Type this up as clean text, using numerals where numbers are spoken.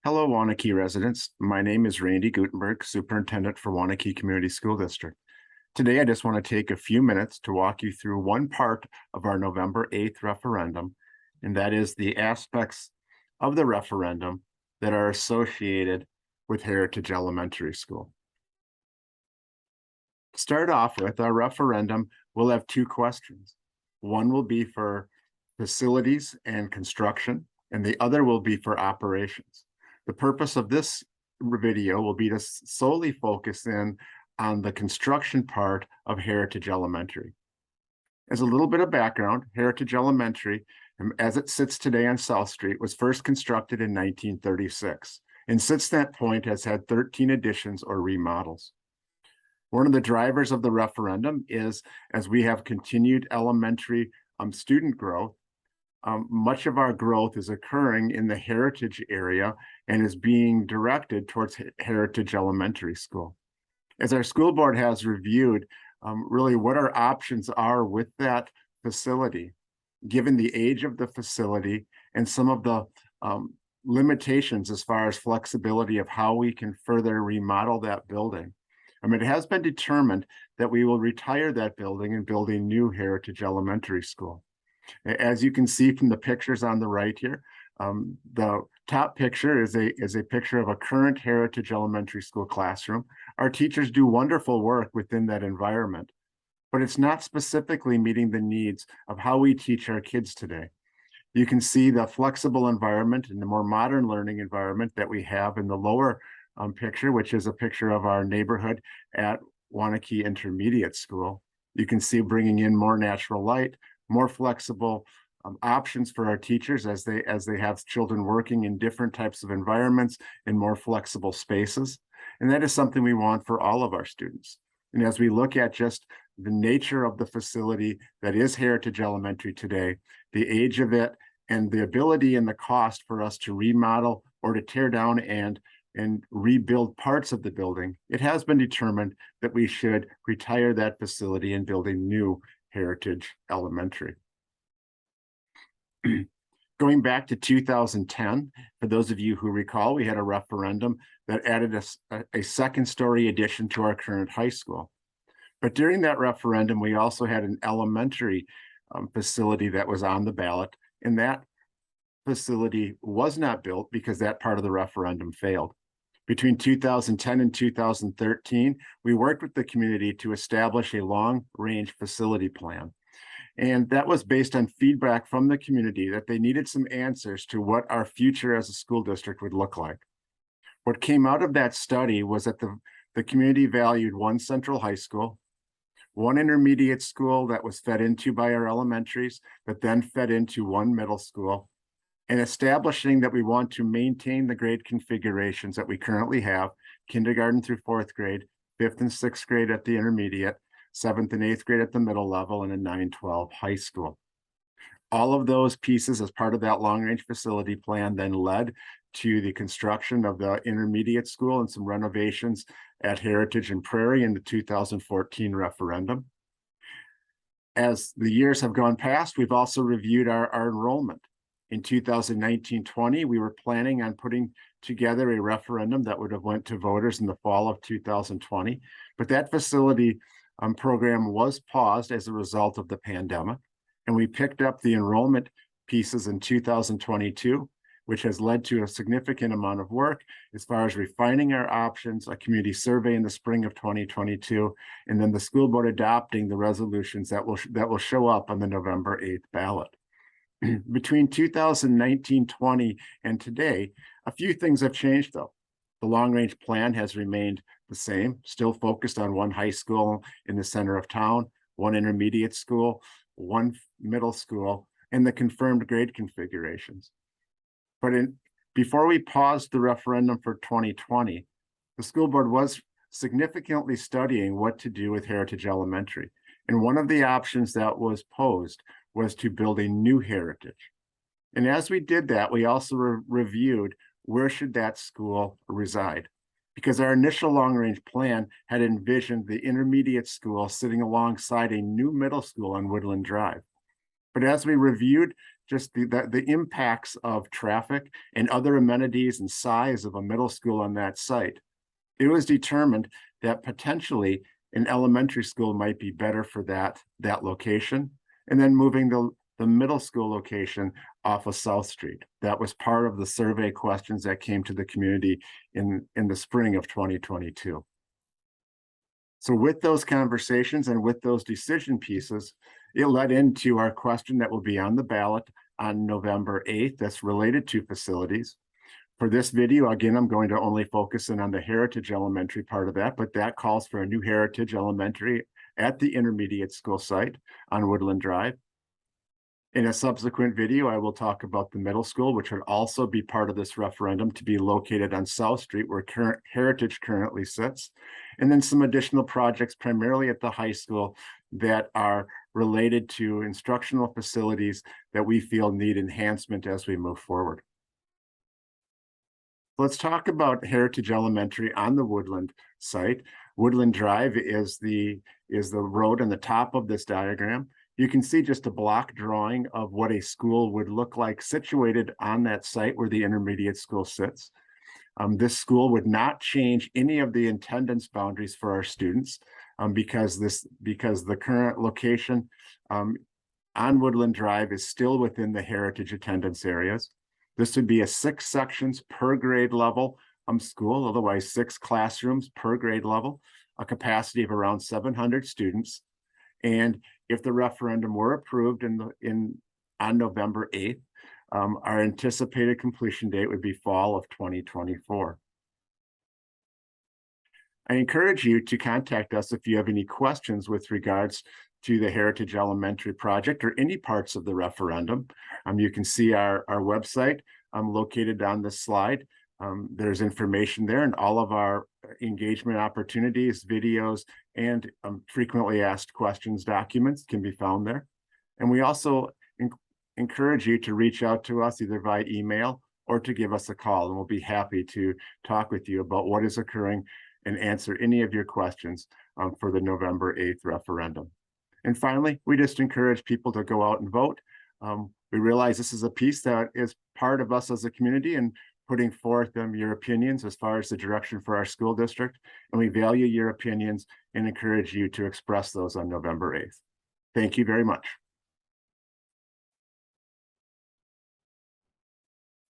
Hello, Waunakee residents. My name is Randy Gutenberg, Superintendent for Waunakee Community School District. Today, I just want to take a few minutes to walk you through one part of our November 8th referendum, and that is the aspects of the referendum that are associated with Heritage Elementary School. To start off with, our referendum will have two questions. One will be for facilities and construction, and the other will be for operations. The purpose of this video will be to solely focus in on the construction part of Heritage Elementary. As a little bit of background, Heritage Elementary, as it sits today on South Street, was first constructed in 1936, and since that point has had 13 additions or remodels. One of the drivers of the referendum is, as we have continued elementary student growth, much of our growth is occurring in the Heritage area and is being directed towards Heritage Elementary School. As our school board has reviewed really what our options are with that facility, given the age of the facility and some of the limitations as far as flexibility of how we can further remodel that building. It has been determined that we will retire that building and build a new Heritage Elementary School. As you can see from the pictures on the right here, the top picture is a picture of a current Heritage Elementary School classroom. Our teachers do wonderful work within that environment, but it's not specifically meeting the needs of how we teach our kids today. You can see the flexible environment and the more modern learning environment that we have in the lower picture, which is a picture of our neighborhood at Waunakee Intermediate School. You can see bringing in more natural light, more flexible options for our teachers as they have children working in different types of environments in more flexible spaces. And that is something we want for all of our students. And as we look at just the nature of the facility that is Heritage Elementary today, the age of it, and the ability and the cost for us to remodel or to tear down and rebuild parts of the building, it has been determined that we should retire that facility and build a new Heritage Elementary. Going back to 2010, for those of you who recall, we had a referendum that added a second-story addition to our current high school. But during that referendum, we also had an elementary facility that was on the ballot, and that facility was not built because that part of the referendum failed. Between 2010 and 2013, we worked with the community to establish a long-range facility plan. And that was based on feedback from the community that they needed some answers to what our future as a school district would look like. What came out of that study was that the community valued one central high school, one intermediate school that was fed into by our elementaries, but then fed into one middle school, and establishing that we want to maintain the grade configurations that we currently have, kindergarten through fourth grade, fifth and sixth grade at the intermediate, seventh and eighth grade at the middle level, and a 9-12 high school. All of those pieces as part of that long-range facility plan then led to the construction of the intermediate school and some renovations at Heritage and Prairie in the 2014 referendum. As the years have gone past, we've also reviewed our enrollment. In 2019-20, we were planning on putting together a referendum that would have went to voters in the fall of 2020, but that facility program was paused as a result of the pandemic, and we picked up the enrollment pieces in 2022, which has led to a significant amount of work as far as refining our options, a community survey in the spring of 2022, and then the school board adopting the resolutions that will show up on the November 8th ballot. Between 2019-20 and today, a few things have changed though. The long-range plan has remained the same, still focused on one high school in the center of town, one intermediate school, one middle school, and the confirmed grade configurations. But before we paused the referendum for 2020, the school board was significantly studying what to do with Heritage Elementary. And one of the options that was posed was to build a new Heritage. And as we did that, we also reviewed where should that school reside, because our initial long-range plan had envisioned the intermediate school sitting alongside a new middle school on Woodland Drive. But as we reviewed just the impacts of traffic and other amenities and size of a middle school on that site, it was determined that potentially an elementary school might be better for that location, and then moving the middle school location off of South Street. That was part of the survey questions that came to the community in the spring of 2022. So with those conversations and with those decision pieces, it led into our question that will be on the ballot on November 8th that's related to facilities. For this video, again, I'm going to only focus in on the Heritage Elementary part of that, but that calls for a new Heritage Elementary at the intermediate school site on Woodland Drive. In a subsequent video, I will talk about the middle school, which would also be part of this referendum, to be located on South Street, where Heritage currently sits, and then some additional projects primarily at the high school that are related to instructional facilities that we feel need enhancement as we move forward. Let's talk about Heritage Elementary on the Woodland site. Woodland Drive is the road on the top of this diagram. You can see just a block drawing of what a school would look like situated on that site where the intermediate school sits. This school would not change any of the attendance boundaries for our students because the current location on Woodland Drive is still within the Heritage attendance areas. This would be a 6 sections per grade level school, otherwise 6 classrooms per grade level, a capacity of around 700 students. And if the referendum were approved on November 8th, our anticipated completion date would be fall of 2024. I encourage you to contact us if you have any questions with regards to the Heritage Elementary project or any parts of the referendum. You can see our website located on this slide. There's information there, and all of our engagement opportunities, videos, and frequently asked questions documents can be found there. And we also encourage you to reach out to us either via email or to give us a call, and we'll be happy to talk with you about what is occurring and answer any of your questions for the November 8th referendum. And finally, we just encourage people to go out and vote. We realize this is a piece that is part of us as a community and putting forth your opinions as far as the direction for our school district. And we value your opinions and encourage you to express those on November 8th. Thank you very much.